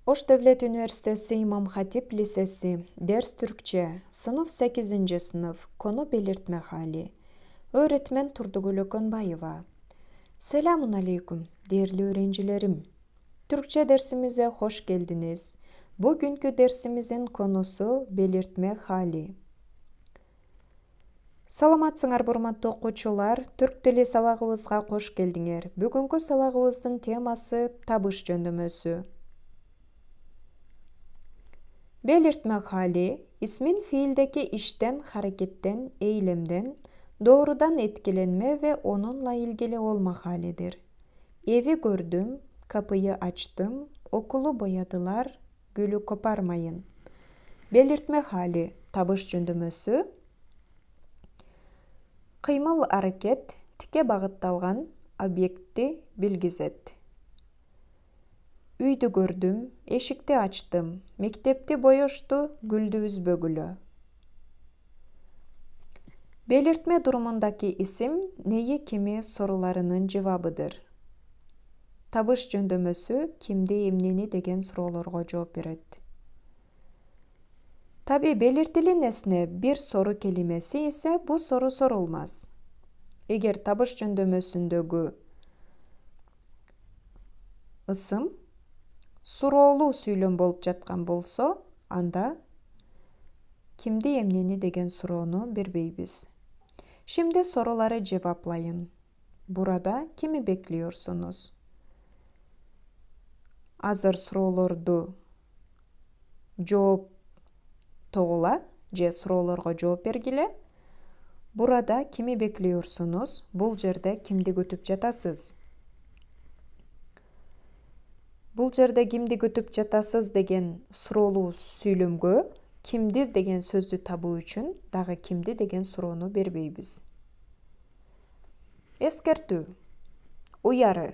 Ош Devlet Üniversitesi İmam Hatip Lisesi, ders Türkçe, sınıf 8. sınıf, konu belirtme hali. Öğretmen Turdugül Okonbayeva. Selamun aleyküm, değerli öğrencilerim. Türkçe dersimize hoş geldiniz. Bugünkü dersimizin konusu belirtme hali. Саламатсыңар урматтуу окуучулар, түрк тили сабагыбызга кош келдиңер. Бүгүнкү сабагыбыздын темасы табыш жөндөмөсү. Belirtme hali, ismin fiildeki işten, hareketten, eylemden, doğrudan etkilenme ve onunla ilgili olma halidir. Evi gördüm, kapıyı açtım, okulu boyadılar, gülü koparmayın. Belirtme hali, табыш жөндөмөсү. Кыймыл аракет, тике багытталган объектти билгизет. Үйдү көрдüm, эшикти ачтым, мектепти боешту, гүлдү үзбөгүлө. Belirtme durumundaki isim neyi kimi sorularının cevabıdır. Табыш жөндөмөсү kimdi эмнени деген суроолорго жооп берет. Tabi belirtili nesne bir soru kelimesi ise bu soru sorulmaz. Eğer табыш жөндөмөсүндөгү ысым суроолуу сүйлөм болуп жаткан болсо, анда kimdi эмнени деген суроону бербейбиз. Şimdi soruları cevaplayın. Burada kimi bekliyorsunuz? Азыр суроолорду жооп тогула же суроолорго жооп бергиле. Burada kimi bekliyorsunuz? Бул жерде kimdi күтүп жатасыз? Бул жерде kimdi күтүп жатасыз деген суроолуу сүйлөмгө kimdi деген сөздү табуу үчүн дагы kimdi деген суроону бербейбиз. Эскертүү. Uyarı.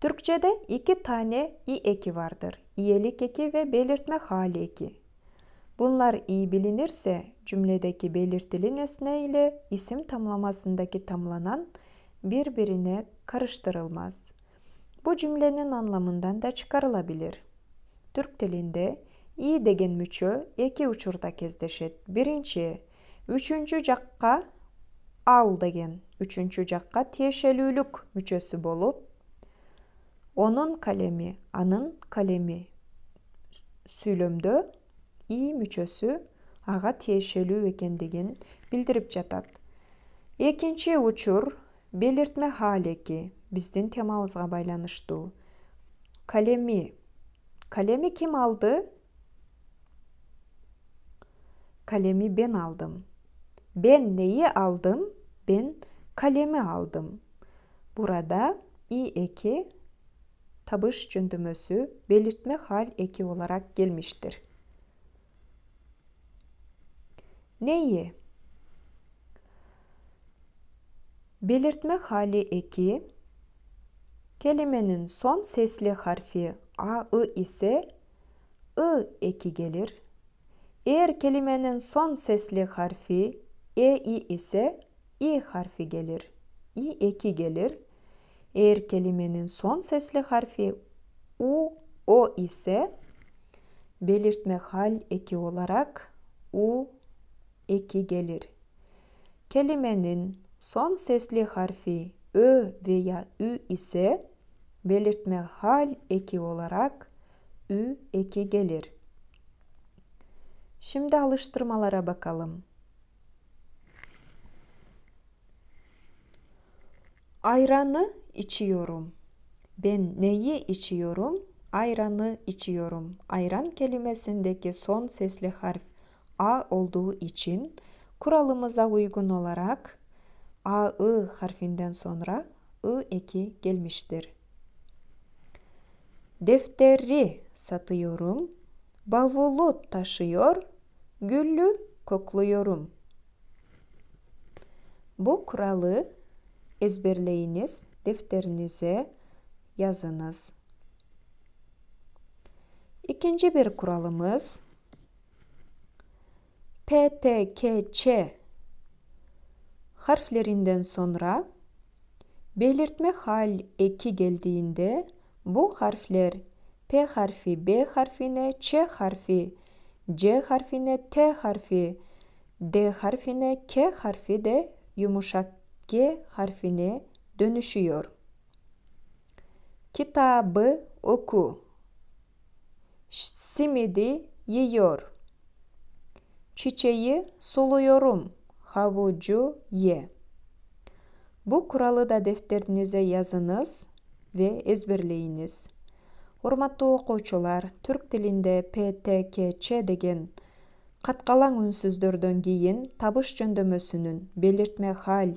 Türkçede 2 tane i eki vardır. İyelik eki ve belirtme hali eki. Bunlar iyi bilinirse cümledeki belirtili nesne ile isim tamlamasındaki tamlanan birbirine karıştırılmaz. Bu cümlenin anlamından da çıkarılabilir. Türk dilinde i деген мүчө эки учурда кездешет. Биринчи, үчүнчү жакка ал деген үчүнчү жакка тиешелүүлүк мүчөсү болуп, onun kalemi, anın kalemi сүйлөмдө i мүчөсү ага тиешелүү экендигин билдирип жатат. Экинчи учур belirtme hal eki биздин темабызга байланыштуу. Kalemi. Kalemi kim aldı? Kalemi ben aldım. Ben neyi aldım? Ben kalemi aldım. Burada i eki табыш жөндөмөсү belirtme hal eki olarak gelmiştir. Neyi? Belirtme hali eki kelimenin son sesli harfi a, I ise I eki gelir. Eğer kelimenin son sesli harfi e, I ise I harfi gelir. I eki gelir. Eğer kelimenin son sesli harfi u, o ise belirtme hal eki olarak u eki gelir. Kelimenin son sesli harfi ö veya ü ise belirtme hal eki olarak ü eki gelir. Şimdi alıştırmalara bakalım. Ayranı içiyorum. Ben neyi içiyorum? Ayranı içiyorum. Ayran kelimesindeki son sesli harf a olduğu için kuralımıza uygun olarak a, I harfinden sonra I eki gelmiştir. Defteri satıyorum. Bavulu taşıyor. Güllü kokluyorum. Bu kuralı ezberleyiniz, defterinize yazınız. İkinci bir kuralımız P, T, K, Ç harflerinden sonra belirtme hal eki geldiğinde bu harfler P harfi B harfine, Ç harfi C harfine, T harfi D harfine, K harfi de yumuşak G harfine dönüşüyor. Kitabı oku. Simidi yiyor. Çiçeği suluyorum. Havucu ye. Bu kuralı da defterinize yazınız ve ezberleyiniz. Урматтуу окуучулар, түрк тилинде P, T, K, Ç деген каткалаң үнсүздөрдөн кийин табыш жөндөмөсүнүн белиртме хал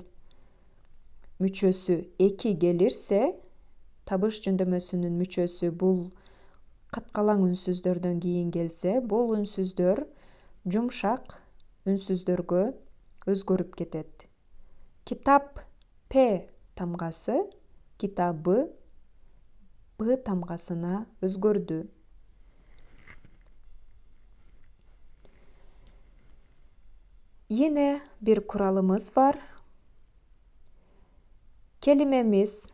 мүчөсү эки келирсе, табыш жөндөмөсүнүн мүчөсү бул каткалаң үнсүздөрдөн кийин келсе, бул үнсүздөр жумшак үнсүздөргө өзгөрүп кетет. Китап P тамгасы, китабы B tamgasına özgürdü. Yine bir kuralımız var. Kelimemiz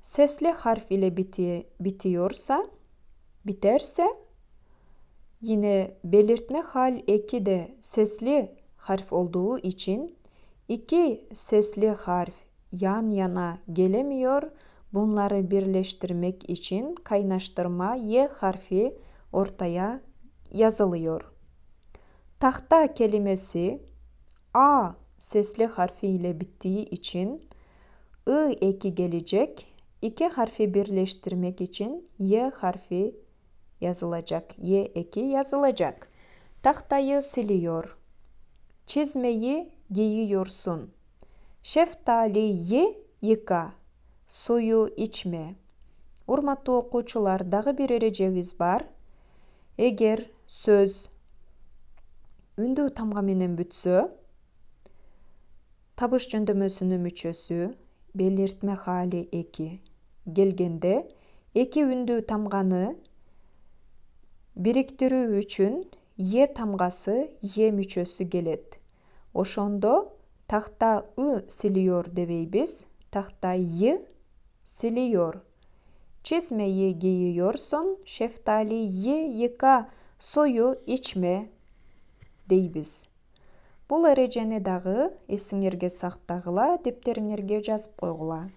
sesli harf ile biterse, yine belirtme hal eki de sesli harf olduğu için iki sesli harf yan yana gelemiyor. Bunları birleştirmek için kaynaştırma Y harfi ortaya yazılıyor. Tahta kelimesi A sesli harfi ile bittiği için I eki gelecek. İki harfi birleştirmek için Y harfi yazılacak. Y eki yazılacak. Tahtayı siliyor. Çizmeyi giyiyorsun. Şeftaliyi yıka. Suyu içme. Урматтуу окуучулар, дагы бир эрежебиз бар. Эгер сөз үндүү тамга менен бүтсө, табыш жөндөмөсүнүн мүчөсү белиртме хали эки келгенде, эки үндүү тамганы бириктирүү үчүн Е тамгасы Е мүчөсү келет. Ошондо тахта ы силиyor дебейбиз, тахта й siliyor. Çizmeyi giyiyorsun, şeftaliyi yıka, suyu içme deybiz. Бұл эрежени дагы эсиңерге сактагыла, дептериңерге жазып койгула.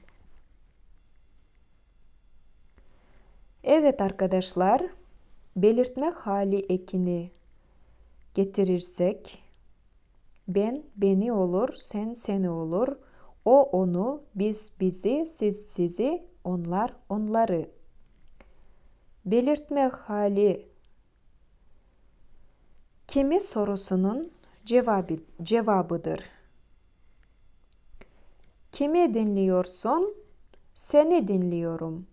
Evet arkadaşlar, belirtme hali ekini getirirsek, ben beni olur, sen seni olur, o onu, biz bizi, siz sizi, onlar onları. Belirtme hali kimi sorusunun cevabıdır. Kimi dinliyorsun? Seni dinliyorum.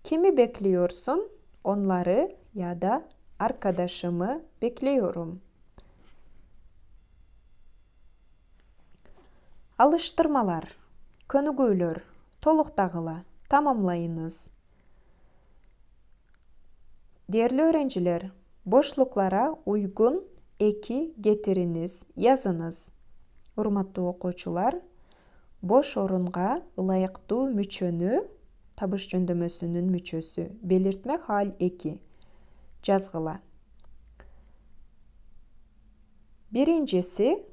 Kimi bekliyorsun? Onları ya da arkadaşımı bekliyorum. Alıştırmalar, könügüylөр, толуктагыла, tamamlayınız. Değerli öğrenciler, boşluklara uygun eki getiriniz, yazınız. Урматтуу окуучулар, boş orunga ылайыктуу мүчөнү, табыш жөндөмөсүнүн мүчөсү, belirtme hal eki жазгыла. Birincisi,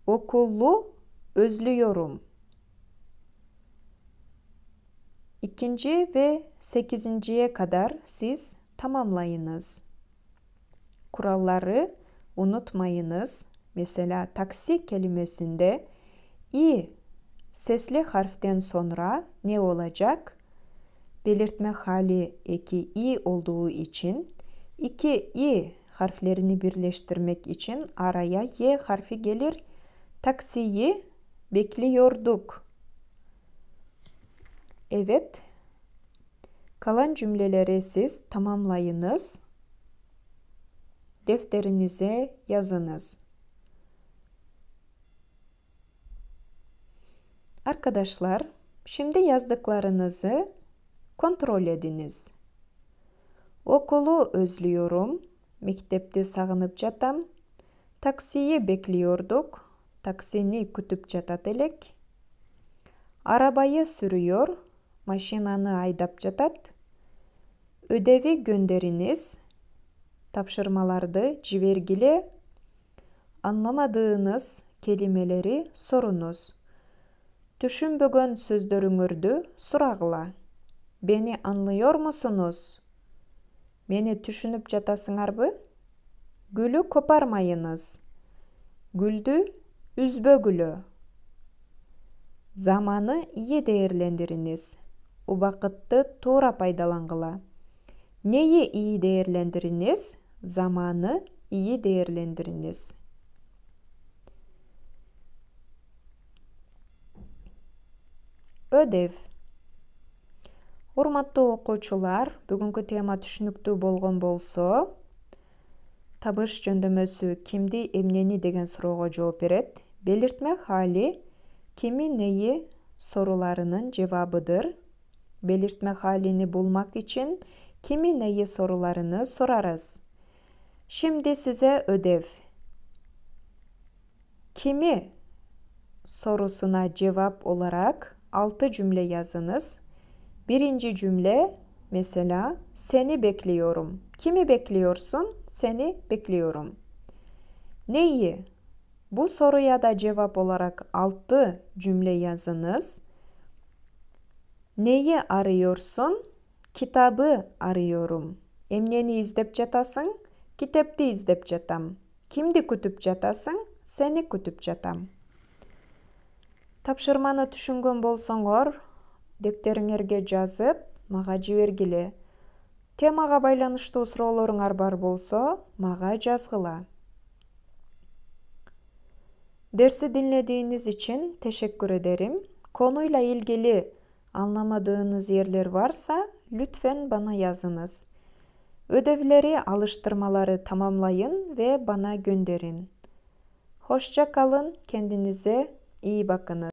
okulu özlüyorum. İkinci ve 8'inciye kadar siz tamamlayınız. Kuralları unutmayınız. Mesela taksi kelimesinde i sesli harften sonra ne olacak? Belirtme hali eki i olduğu için iki i harflerini birleştirmek için araya y harfi gelir. Taksiyi bekliyorduk. Evet. Kalan cümleleri siz tamamlayınız. Defterinize yazınız. Arkadaşlar, şimdi yazdıklarınızı kontrol ediniz. Okulu özlüyorum. Mektepte sağınıp jatam. Taksiyi bekliyorduk. Taksini kütüp jatat elek. Arabayı sürüyor, maşinanı ayдап жатат. Ödevi gönderiniz, tapşırmalardı жибергиле. Anlamadığınız kelimeleri sorunuz. Түшүнбөгөн сөздөрүңөрдү сурагыла. Beni anlıyor musunuz? Meni түшүнүп жатасыңарбы? Gülü koparmayınız. Güldü üzbөгүлө. Zamanı iyi değerlendiriniz. Убакытты туура пайдалангыла. Neyi iyi değerlendiriniz? Zamanı iyi değerlendiriniz. Ödev. Урматтуу окуучулар, бүгүнкү тема түшүнүктүү болгон болсо, табыш жөндөмөсү кимди, эмнени деген суроого жооп берет. Белиртме хали kimi, neyi sorularının cevabıdır. Belirtme halini bulmak için kimi, neyi sorularını sorarız. Şimdi size ödev. Kimi sorusuna cevap olarak 6 cümle yazınız. Birinci cümle mesela seni bekliyorum. Kimi bekliyorsun? Seni bekliyorum. Neyi? Bu soruya da cevap olarak 6 cümle yazınız. Neyi arıyorsun? Kitabı arıyorum. Emneni izdep jatasың? Kitapты izdep jatam. Kimdi күтүп жатасың? Seni күтүп жатам. Тапшырманы түшүнгөн болсоңор, дептериңерге жазып, мага жибергиле. Темага байланыштуу суроолоруңар бар болсо, мага жазгыла. Dersi dinlediğiniz için teşekkür ederim. Konuyla ilgili anlamadığınız yerler varsa lütfen bana yazınız. Ödevleri, alıştırmaları tamamlayın ve bana gönderin. Hoşça kalın, kendinize iyi bakınız.